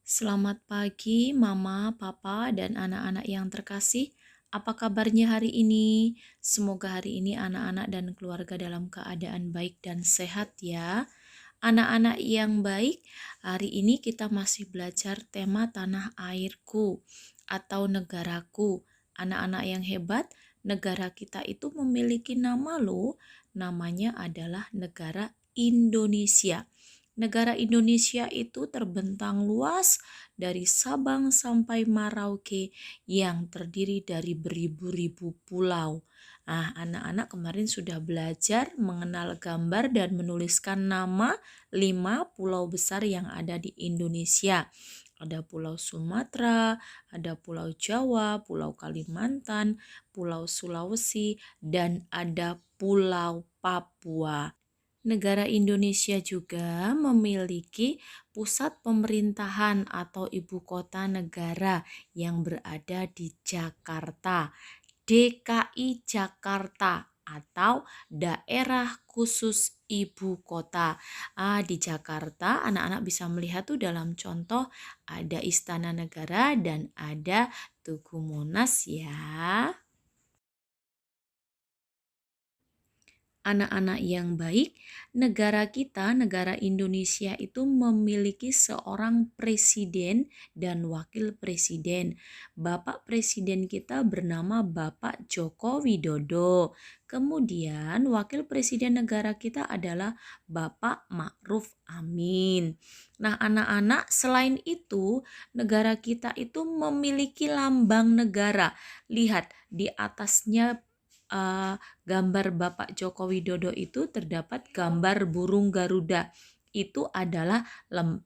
Selamat pagi, Mama, Papa, dan anak-anak yang terkasih. Apa kabarnya hari ini? Semoga hari ini anak-anak dan keluarga dalam keadaan baik dan sehat ya. Anak-anak yang baik, hari ini kita masih belajar tema tanah airku atau negaraku. Anak-anak yang hebat, negara kita itu memiliki nama loh. Namanya adalah negara Indonesia. Negara Indonesia itu terbentang luas dari Sabang sampai Merauke yang terdiri dari beribu-ribu pulau. Nah, anak-anak kemarin sudah belajar mengenal gambar dan menuliskan nama 5 pulau besar yang ada di Indonesia. Ada Pulau Sumatera, ada Pulau Jawa, Pulau Kalimantan, Pulau Sulawesi, dan ada Pulau Papua. Negara Indonesia juga memiliki pusat pemerintahan atau ibu kota negara yang berada di Jakarta, DKI Jakarta atau Daerah Khusus Ibu Kota. Di Jakarta anak-anak bisa melihat tuh dalam contoh ada Istana Negara dan ada Tugu Monas ya. Anak-anak yang baik, negara kita, negara Indonesia itu memiliki seorang presiden dan wakil presiden. Bapak presiden kita bernama Bapak Joko Widodo. Kemudian wakil presiden negara kita adalah Bapak Ma'ruf Amin. Nah, anak-anak, selain itu, negara kita itu memiliki lambang negara. Lihat di atasnya gambar Bapak Joko Widodo itu terdapat gambar burung Garuda. Itu adalah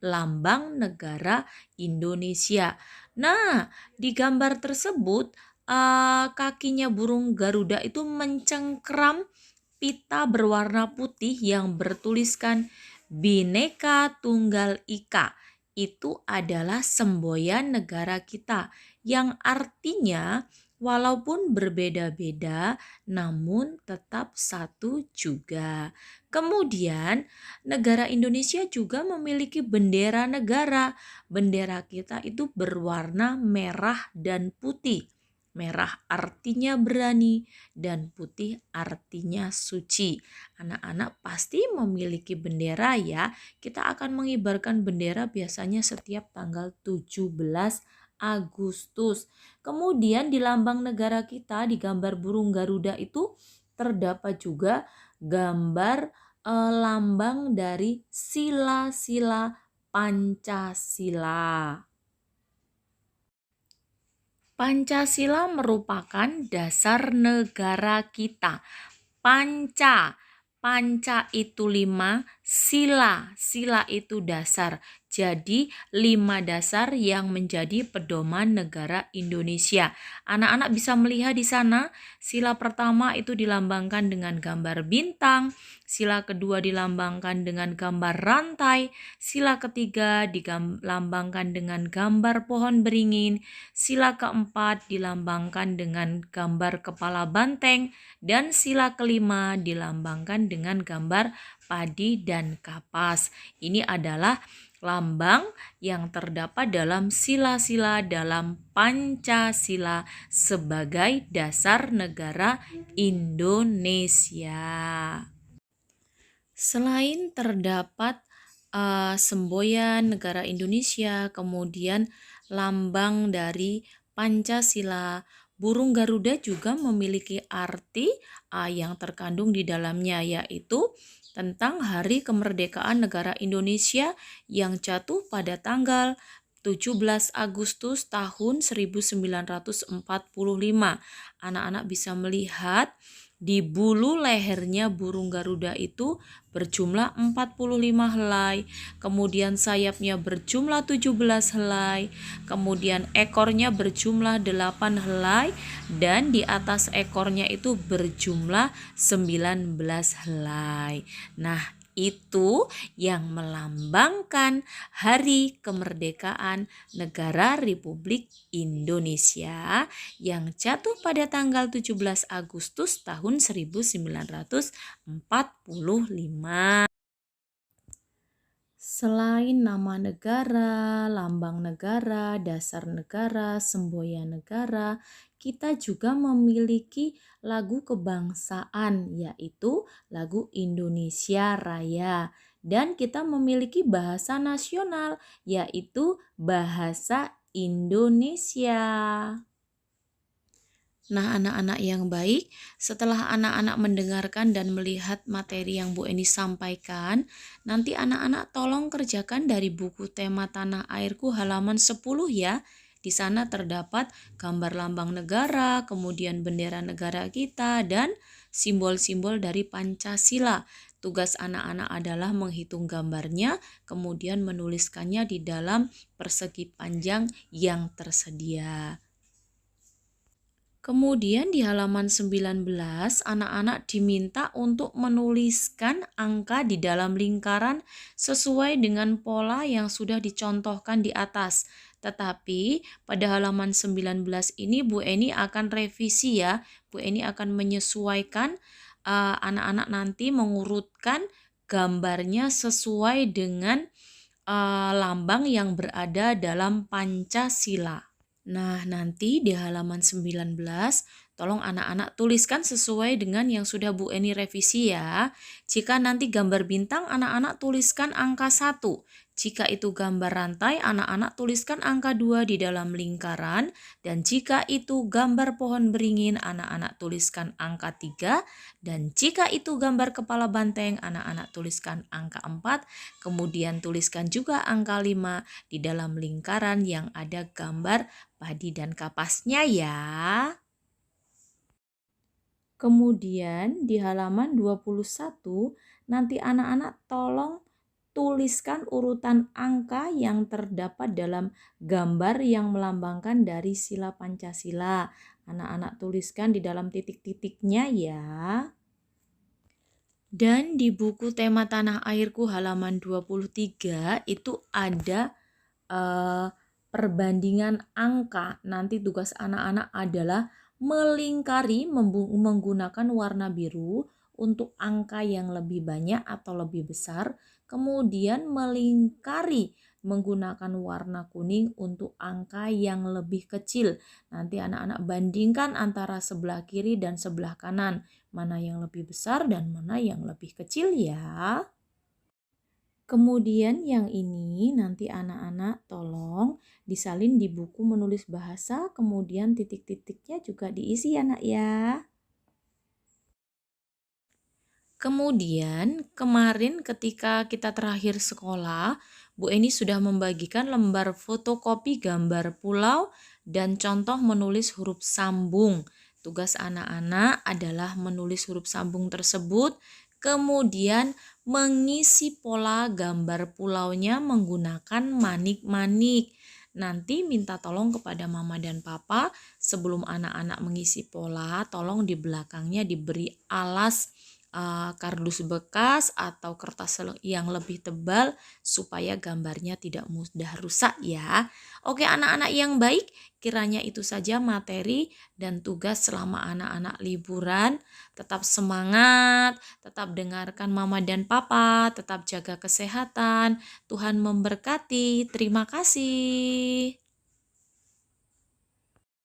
lambang negara Indonesia. Nah, di gambar tersebut kakinya burung Garuda itu mencengkram pita berwarna putih yang bertuliskan Bhinneka Tunggal Ika. Itu adalah semboyan negara kita yang artinya walaupun berbeda-beda, namun tetap satu juga. Kemudian, negara Indonesia juga memiliki bendera negara. Bendera kita itu berwarna merah dan putih. Merah artinya berani dan putih artinya suci. Anak-anak pasti memiliki bendera ya. Kita akan mengibarkan bendera biasanya setiap tanggal 17 Agustus. Kemudian di lambang negara kita di gambar burung Garuda itu terdapat juga gambar lambang dari sila-sila Pancasila. Pancasila merupakan dasar negara kita. Panca itu 5, sila itu dasar. Jadi 5 dasar yang menjadi pedoman negara Indonesia. Anak-anak bisa melihat di sana, sila pertama itu dilambangkan dengan gambar bintang, sila kedua dilambangkan dengan gambar rantai, sila ketiga dilambangkan dengan gambar pohon beringin, sila keempat dilambangkan dengan gambar kepala banteng, dan sila kelima dilambangkan dengan gambar padi dan kapas. Ini adalah lambang yang terdapat dalam sila-sila dalam Pancasila sebagai dasar negara Indonesia. Selain terdapat semboyan negara Indonesia, kemudian lambang dari Pancasila, burung Garuda juga memiliki arti yang terkandung di dalamnya, yaitu tentang Hari Kemerdekaan Negara Indonesia yang jatuh pada tanggal 17 Agustus tahun 1945. Anak-anak bisa melihat di bulu lehernya burung Garuda itu berjumlah 45 helai, kemudian sayapnya berjumlah 17 helai, kemudian ekornya berjumlah 8 helai, dan di atas ekornya itu berjumlah 19 helai. Nah, itu yang melambangkan Hari Kemerdekaan Negara Republik Indonesia yang jatuh pada tanggal 17 Agustus tahun 1945. Selain nama negara, lambang negara, dasar negara, semboyan negara, kita juga memiliki lagu kebangsaan, yaitu lagu Indonesia Raya. Dan kita memiliki bahasa nasional, yaitu bahasa Indonesia. Nah, anak-anak yang baik, setelah anak-anak mendengarkan dan melihat materi yang Bu Eni sampaikan, nanti anak-anak tolong kerjakan dari buku tema Tanah Airku halaman 10 ya. Di sana terdapat gambar lambang negara, kemudian bendera negara kita, dan simbol-simbol dari Pancasila. Tugas anak-anak adalah menghitung gambarnya, kemudian menuliskannya di dalam persegi panjang yang tersedia. Kemudian di halaman 19, anak-anak diminta untuk menuliskan angka di dalam lingkaran sesuai dengan pola yang sudah dicontohkan di atas. Tetapi pada halaman 19 ini Bu Eni akan revisi ya. Bu Eni akan menyesuaikan anak-anak nanti mengurutkan gambarnya sesuai dengan lambang yang berada dalam Pancasila. Nah, nanti di halaman 19, tolong anak-anak tuliskan sesuai dengan yang sudah Bu Eni revisi ya. Jika nanti gambar bintang, anak-anak tuliskan angka 1. Jika itu gambar rantai, anak-anak tuliskan angka 2 di dalam lingkaran. Dan jika itu gambar pohon beringin, anak-anak tuliskan angka 3. Dan jika itu gambar kepala banteng, anak-anak tuliskan angka 4. Kemudian tuliskan juga angka 5 di dalam lingkaran yang ada gambar padi dan kapasnya ya. Kemudian di halaman 21 nanti anak-anak tolong tuliskan urutan angka yang terdapat dalam gambar yang melambangkan dari sila Pancasila. Anak-anak tuliskan di dalam titik-titiknya ya. Dan di buku tema Tanah Airku halaman 23 itu ada perbandingan angka. Nanti tugas anak-anak adalah melingkari menggunakan warna biru untuk angka yang lebih banyak atau lebih besar, kemudian melingkari menggunakan warna kuning untuk angka yang lebih kecil. Nanti anak-anak bandingkan antara sebelah kiri dan sebelah kanan, mana yang lebih besar dan mana yang lebih kecil ya. Kemudian yang ini nanti anak-anak tolong disalin di buku menulis bahasa, kemudian titik-titiknya juga diisi ya nak ya. Kemudian kemarin ketika kita terakhir sekolah, Bu Eni sudah membagikan lembar fotokopi gambar pulau dan contoh menulis huruf sambung. Tugas anak-anak adalah menulis huruf sambung tersebut, kemudian mengisi pola gambar pulaunya menggunakan manik-manik. Nanti minta tolong kepada mama dan papa sebelum anak-anak mengisi pola, tolong di belakangnya diberi alas kardus bekas atau kertas yang lebih tebal supaya gambarnya tidak mudah rusak ya. Oke anak-anak yang baik, kiranya itu saja materi dan tugas selama anak-anak liburan. Tetap semangat, tetap dengarkan mama dan papa, tetap jaga kesehatan. Tuhan memberkati. Terima kasih.